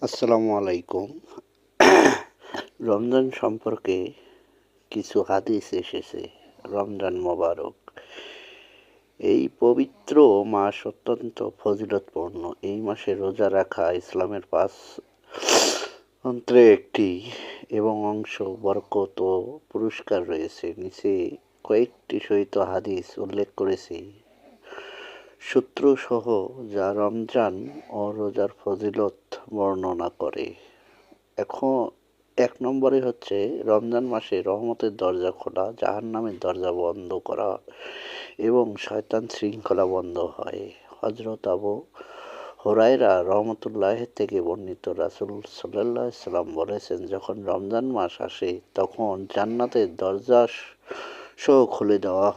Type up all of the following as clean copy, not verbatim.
আসসালামু আলাইকুম। রমজান সম্পর্কে কিছু হাদিস এসেছে। রমজান মোবারক। এই পবিত্র মাস অত্যন্ত ফজিলতপূর্ণ। এই মাসে রোজা রাখা ইসলামের ৫ তন্ত্রে একটি এবং অংশ, বরকত ও পুরস্কার রয়েছে। নিচে কয়েকটি সহিহ হাদিস উল্লেখ করেছি সূত্রসহ, যা রমজান ও রোজার ফজিলত বর্ণনা করে। এখন ১ নম্বরে হচ্ছে রমজান মাসে রহমতের দরজা খোলা, জাহান্নামের দরজা বন্ধ করা এবং শয়তান শৃঙ্খলা বন্ধ হয়। হযরত আবু হুরায়রা রাহমাতুল্লাহ থেকে বর্ণিত, রাসূল সাল্লাল্লাহু আলাইহি ওয়াসাল্লাম বলেছেন, যখন রমজান মাস আসে তখন জান্নাতের দরজা সহ খুলে দেওয়া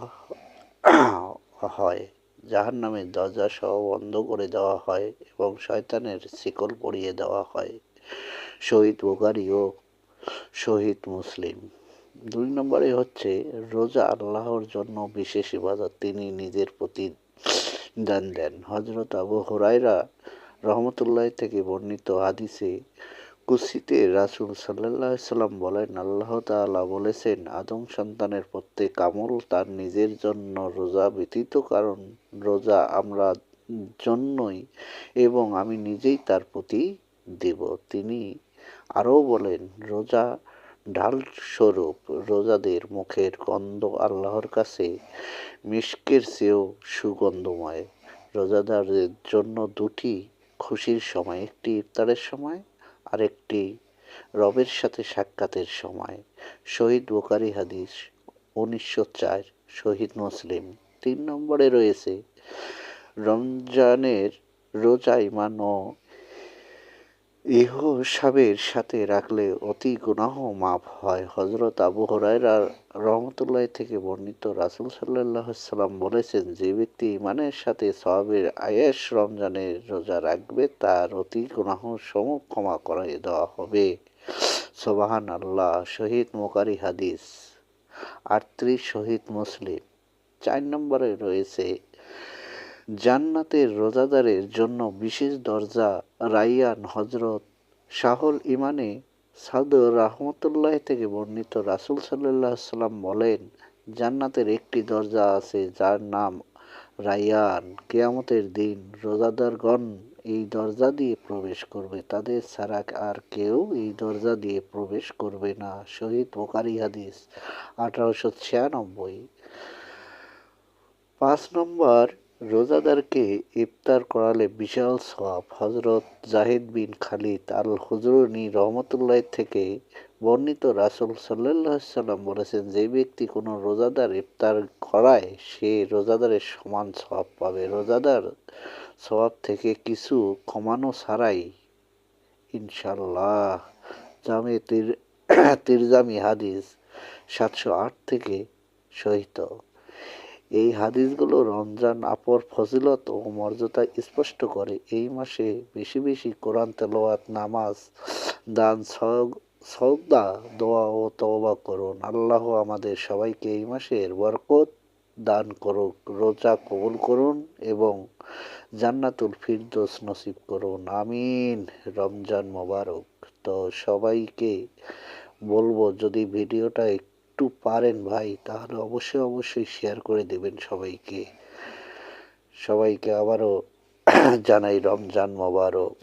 হয়, জাহান্নামের দরজা সহ বন্ধ করে দেওয়া হয় এবং শয়তানের শিকল পরিয়ে দেওয়া হয়। সহিহ বুখারী ও সহিহ মুসলিম। ২ নম্বরে হচ্ছে রোজা আল্লাহর জন্য বিশেষ ইবাদত, তিনি নিজের প্রতিদান দেন। হযরত আবু হুরায়রা রাহমাতুল্লাহ থেকে বর্ণিত হাদিসে কুদসিতে রাসূল সাল্লাল্লাহু আলাইহি ওয়াসাল্লাম বলেন, আল্লাহ তাআলা বলেছেন, আদম সন্তানের প্রত্যেক আমল তার নিজের জন্য রোজা ব্যতীত, কারণ রোজা আমার জন্যই এবং আমি নিজেই তার প্রতি দেব। তিনি আরও বলেন, রোজা ঢালস্বরূপ, রোজাদের মুখের গন্ধ আল্লাহর কাছে মিস্কের চেয়েও সুগন্ধময়। রোজাদারদের জন্য দুটি খুশির সময়, একটি ইফতারের সময়, আরেকটি রবের সাথে সাক্ষাতের সময়। সহিহ বুখারী হাদিস ১৯০৪, সহিহ মুসলিম। ৩ নম্বরে রয়েছে রমজানের রোজা ঈমান ও ইহসাবের সাথে রাখলে অতি গুনাহ মাফ হয়। হযরত আবু হুরায়রা রাহমাতুল্লাহ থেকে বর্ণিত, রাসূল সাল্লাল্লাহু আলাইহি ওয়াসাল্লাম বলেছেন, যে ব্যক্তি ঈমানের সাথে সওয়াবের আয়েশ রমজানের রোজা রাখবে, তার অতি গুনাহ সমূহ ক্ষমা করে দেওয়া হবে। সুবহানাল্লাহ। সহিহ বুখারী হাদিস ৩৮, সহিহ মুসলিম। ৪ নম্বরে রয়েছে জান্নাতের রোজাদারের জন্য বিশেষ দরজা রায়্যান। হযরত শাহুল ইমানে সাদ রাহমাতুল্লাহ থেকে বর্ণিত, রাসূল সাল্লাল্লাহু আলাইহি ওয়াসাল্লাম বলেন, জান্নাতের একটি দরজা আছে যার নাম রায়্যান। কিয়ামতের দিন রোজাদারগণ এই দরজা দিয়ে প্রবেশ করবে, তাদের ছাড়া আর কেউ এই দরজা দিয়ে প্রবেশ করবে না। সহিহ বুখারী হাদিস ১৮৯৬। ৫ নম্বর, রোজাদারকে ইফতার করালে বিশাল সওয়াব। হযরত যাহিদ বিন খালিদ আল হুজুনি রাহমাতুল্লাহ থেকে বর্ণিত, রাসূল সাল্লাল্লাহু আলাইহি ওয়াসাল্লাম বলেছেন, যে ব্যক্তি কোনো রোজাদার ইফতার করায় সে রোজাদারের সমান সওয়াব পাবে, রোজাদার সওয়াব থেকে কিছু কমানো ছাড়াই, ইনশাআল্লাহ। জামে তিরমিজি হাদিস ৭০৮ থেকে সহিহ। এই হাদিসগুলো রমজান অপর ফজিলত ও মর্যাদা স্পষ্ট করে। এই মাসে বেশি বেশি কোরআন তেলাওয়াত, নামাজ, দান, সদকা, দোয়া ও তওবা করুন। আল্লাহ আমাদের সবাইকে এই মাসের বরকত দান করুক, রোজা কবুল করুন এবং জান্নাতুল ফিরদৌস নসিব করুন। আমিন। রমজান মোবারক। তো সবাইকে বলবো, যদি ভিডিওটা একটু পারেন ভাই, তাহলে অবশ্যই অবশ্যই শেয়ার করে দেবেন সবাইকে। সবাইকে আবারও জানাই রমজান মোবারক।